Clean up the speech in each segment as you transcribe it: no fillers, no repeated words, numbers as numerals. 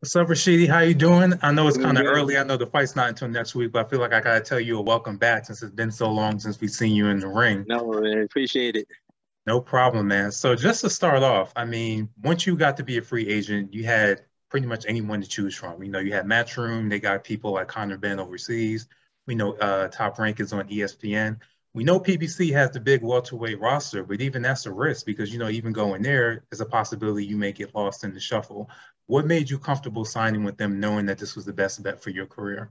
What's up, Rashidi? How you doing? I know it's Doing kind of good. early. I know the fight's not until next week, but I feel like I gotta tell you a welcome back since it's been so long since we've seen you in the ring. No, I appreciate it. No problem, man. So just to start off, I mean, once you got to be a free agent, you had pretty much anyone to choose from. You had Matchroom, they got people like Conor Ben overseas. We know Top Rank is on ESPN. We know PBC has the big welterweight roster, but even that's a risk because even going there is a possibility you may get lost in the shuffle. What made you comfortable signing with them, knowing that this was the best bet for your career?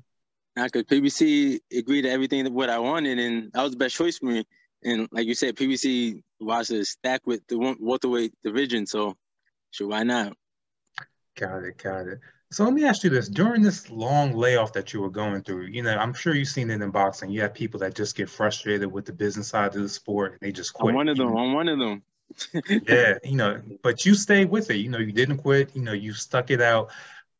Now, because PBC agreed to everything that what I wanted, and that was the best choice for me. And like you said, PBC roster is stacked with the welterweight division, so sure, why not? Got it, got it. So let me ask you this. During this long layoff that you were going through, I'm sure you've seen it in boxing. You have people that just get frustrated with the business side of the sport and they just I'm quit. one of them. I'm one of them. Yeah, but you stayed with it. You didn't quit. You stuck it out.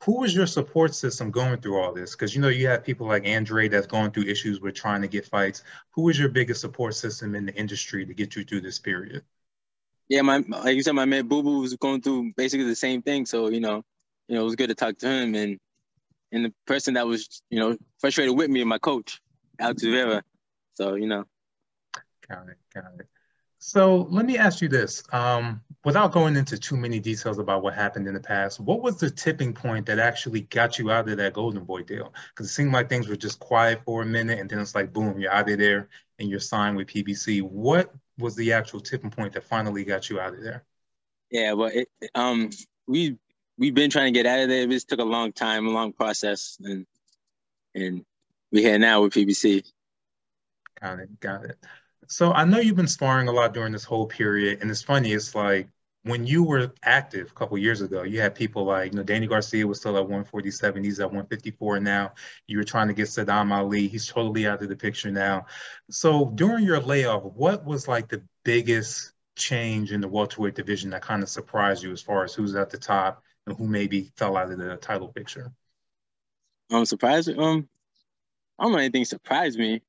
Who was your support system going through all this? Because you have people like Andre that's going through issues with trying to get fights. Who was your biggest support system in the industry to get you through this period? Yeah, my like you said, my man Boo Boo was going through basically the same thing. So it was good to talk to him and the person that was frustrated with me, my coach, Alex Rivera. So Got it, got it. So let me ask you this. Without going into too many details about what happened in the past, what was the tipping point that actually got you out of that Golden Boy deal? Because it seemed like things were just quiet for a minute, and then it's like, boom, you're out of there and you're signed with PBC. What was the actual tipping point that finally got you out of there? yeah, but we we've been trying to get out of there. This took a long time, a long process, and we're here now with PBC. Got it, got it. So I know you've been sparring a lot during this whole period, and it's funny, it's like when you were active a couple years ago, you had people like, Danny Garcia was still at 147, he's at 154 now. You were trying to get Saddam Ali, he's totally out of the picture now. So during your layoff, what was like the biggest change in the welterweight division that kind of surprised you as far as who's at the top and who maybe fell out of the title picture? I'm surprised. I don't know anything surprised me.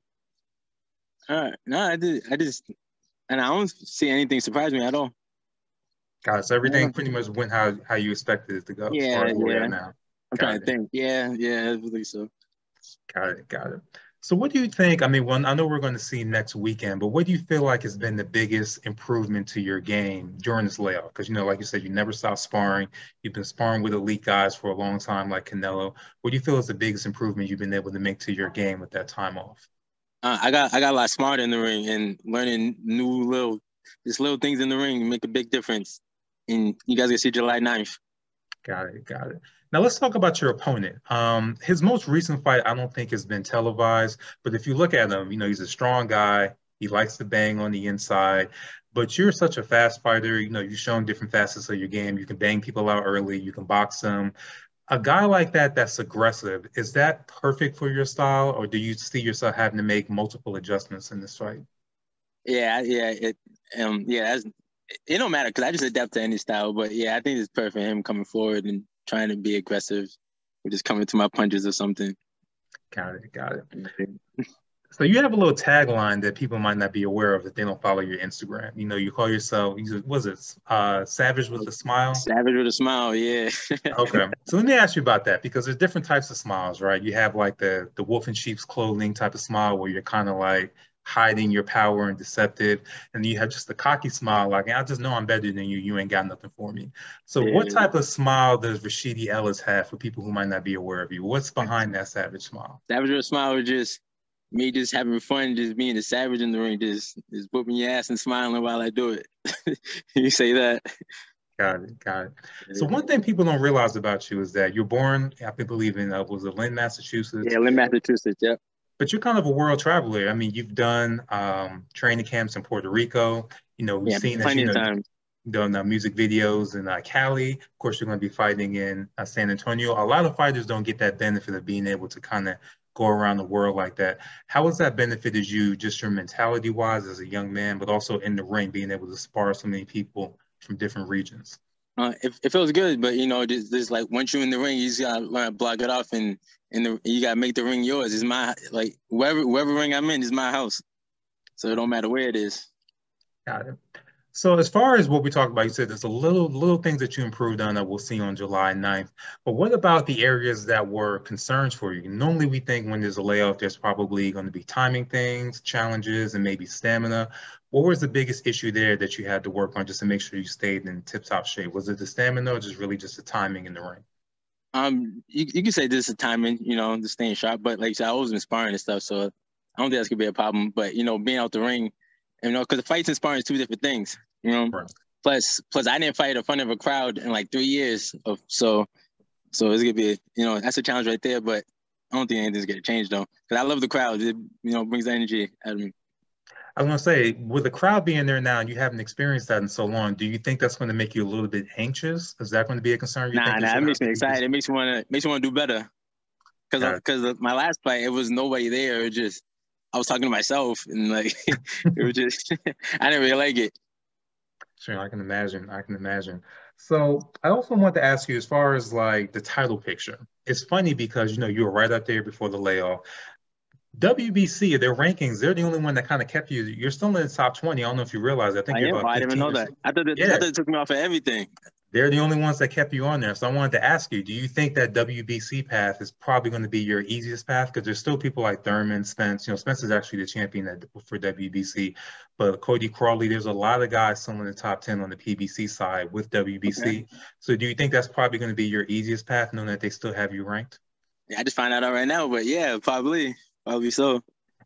No, I just, and I don't see anything surprise me at all. Got it. So everything Yeah, pretty much went how you expected it to go as far yeah, as where you're yeah. at now. I'm trying Got to it. think. Yeah, yeah, I believe so. Got it. Got it. So what do you think? I mean, one, I know we're going to see next weekend, but what do you feel like has been the biggest improvement to your game during this layoff? Because, like you said, you never stopped sparring. You've been sparring with elite guys for a long time, like Canelo. What do you feel is the biggest improvement you've been able to make to your game with that time off? I got a lot smarter in the ring and learning just little things in the ring make a big difference. And you guys can see July 9th. Got it. Got it. Now let's talk about your opponent. His most recent fight, I don't think has been televised, but if you look at him, he's a strong guy. He likes to bang on the inside, but you're such a fast fighter. You've shown different facets of your game. You can bang people out early. You can box them. A guy like that that's aggressive, is that perfect for your style, or do you see yourself having to make multiple adjustments in this fight? Yeah, yeah, it don't matter because I just adapt to any style. But yeah, I think it's perfect for him coming forward and trying to be aggressive or just coming to my punches or something. Got it. Got it. So you have a little tagline that people might not be aware of if they don't follow your Instagram. You call yourself, was it Savage with a smile? Savage with a smile, yeah. Okay. So let me ask you about that because there's different types of smiles, right? You have like the wolf in sheep's clothing type of smile where you're kind of like hiding your power and deceptive. And then you have just the cocky smile, like, I just know I'm better than you. You ain't got nothing for me. So what Yeah. type of smile does Rashidi Ellis have for people who might not be aware of you? What's behind that savage smile? Savage with a smile was just me just having fun, just being the savage in the ring, just whooping your ass and smiling while I do it. You say that. Got it. Got it. So one thing people don't realize about you is that you're born, I believe in, was it Lynn, Massachusetts? Yeah, Lynn, Massachusetts. Yep. But you're kind of a world traveler. I mean, you've done training camps in Puerto Rico. We've Yeah, seen that, plenty of times. you've done music videos in Cali. Of course, you're going to be fighting in San Antonio. A lot of fighters don't get that benefit of being able to kind of go around the world like that. How has that benefited you, just your mentality wise as a young man, but also in the ring, being able to spar so many people from different regions? It feels good, but just like once you're in the ring, you just gotta learn to block it off, and you gotta make the ring yours. It's my like wherever ring I'm in is my house, so it don't matter where it is. Got it. So as far as what we talked about, you said there's a little things that you improved on that we'll see on July 9th. But what about the areas that were concerns for you? Normally we think when there's a layoff, there's probably going to be timing things, challenges, and maybe stamina. What was the biggest issue there that you had to work on just to make sure you stayed in tip-top shape? Was it the stamina or just really just the timing in the ring? You could say this is timing, the staying sharp, but like I said, I always been sparring and stuff, so I don't think that's gonna be a problem. But being out the ring, because the fights and sparring is two different things, Right. Plus, I didn't fight in front of a crowd in like 3 years, so it's gonna be, that's a challenge right there. But I don't think anything's gonna change though, because I love the crowd. It brings the energy out of me. I was gonna say, with the crowd being there now and you haven't experienced that in so long, do you think that's going to make you a little bit anxious? Is that going to be a concern you think Nah, you're it going to makes have me to be? excited. It makes me wanna do better. Got it. Because my last fight, it was nobody there. It just I was talking to myself, and like it was just I didn't really like it. Sure, I can imagine. I can imagine. So I also want to ask you, as far as like the title picture, it's funny because you were right up there before the layoff. WBC, their rankings, they're the only one that kind of kept you. You're still in the top 20. I don't know if you realize. I think I you're am. Oh, about I didn't even 15 know or that. so. I Yeah, thought it took me off of everything. they're the only ones that kept you on there. So I wanted to ask you, do you think that WBC path is probably going to be your easiest path? Because there's still people like Thurman, Spence. Spence is actually the champion for WBC. But Cody Crawley, there's a lot of guys still in the top 10 on the PBC side with Okay. WBC. So do you think that's probably going to be your easiest path, knowing that they still have you ranked? Yeah, I just found out right now, but yeah, probably so.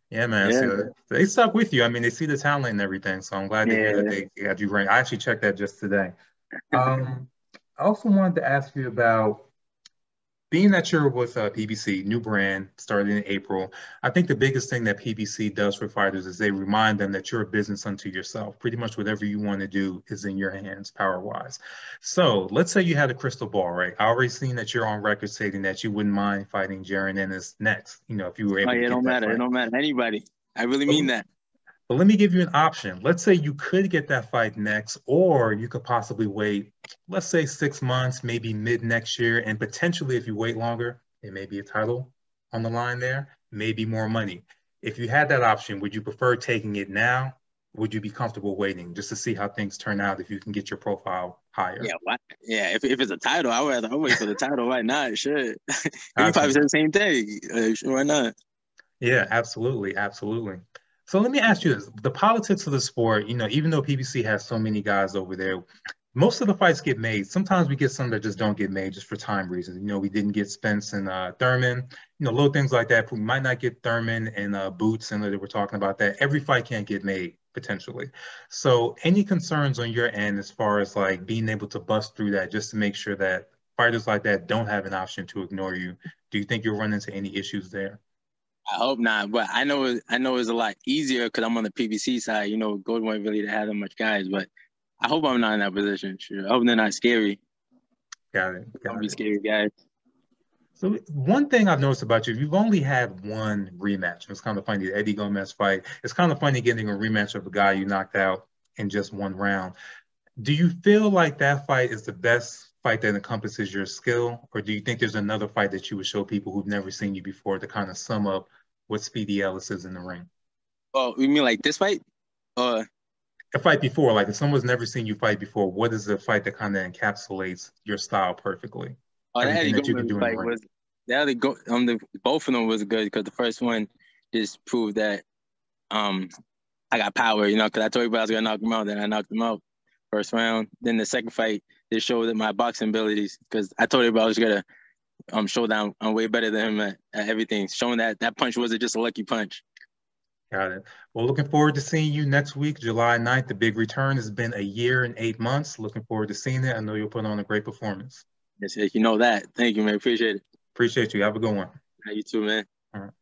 Yeah, man. Yeah, So they stuck with you. I mean, they see the talent and everything. So I'm glad to hear that yeah. they had you ranked. I actually checked that just today. Um, I also wanted to ask you about being that you're with PBC, new brand, started in April. I think the biggest thing that PBC does for fighters is they remind them that you're a business unto yourself. Pretty much whatever you want to do is in your hands, power-wise. So let's say you had a crystal ball, right? I already seen that you're on record stating that you wouldn't mind fighting Jaron Ennis next, if you were Oh able to yeah, it get don't that matter. It fight. don't matter. Anybody. I really But mean that. but let me give you an option. Let's say you could get that fight next, or you could possibly wait, let's say 6 months, maybe mid next year, and potentially if you wait longer, it may be a title on the line there, maybe more money. If you had that option, would you prefer taking it now? Would you be comfortable waiting just to see how things turn out if you can get your profile higher? Yeah, what? Yeah, if it's a title, I'll wait for the title. Why not? Sure. You probably said Absolutely. the same thing. Sure, why not? Yeah, absolutely, absolutely. So let me ask you this. The politics of the sport, even though PBC has so many guys over there, most of the fights get made. Sometimes we get some that just don't get made just for time reasons. We didn't get Spence and Thurman, little things like that. We might not get Thurman and Boots, and that we're talking about that. Every fight can't get made potentially. So any concerns on your end as far as like being able to bust through that just to make sure that fighters like that don't have an option to ignore you? Do you think you'll run into any issues there? I hope not, but I know it's a lot easier because I'm on the PBC side. Golden White really to have that much guys, but I hope I'm not in that position. Sure, I hope they're not scary. Got it. Don't Got be it. scary guys. So one thing I've noticed about you, you've only had one rematch. It's kind of funny, the Eddie Gomez fight. It's kind of funny getting a rematch of a guy you knocked out in just one round. Do you feel like that fight is the best fight that encompasses your skill, or do you think there's another fight that you would show people who've never seen you before to kind of sum up what Speedy Ellis is in the ring? Oh, you mean like this fight? Uh, A fight before, like if someone's never seen you fight before, what is the fight that kind of encapsulates your style perfectly? the Everything Eddie that you can Gomez do in the fight ring. was the other go the both of them was good because the first one just proved that um I got power, because I told you I was gonna knock him out, then I knocked him out first round. Then the second fight just showed that my boxing abilities because I told everybody I was gonna show down. I'm way better than him at everything, showing that that punch wasn't just a lucky punch. Got it. Well, looking forward to seeing you next week, July 9th. The big return has been a year and 8 months. Looking forward to seeing it. I know you'll put on a great performance. Yes, you know that. Thank you, man. Appreciate it. Appreciate you. Have a good one. You too, man. All right.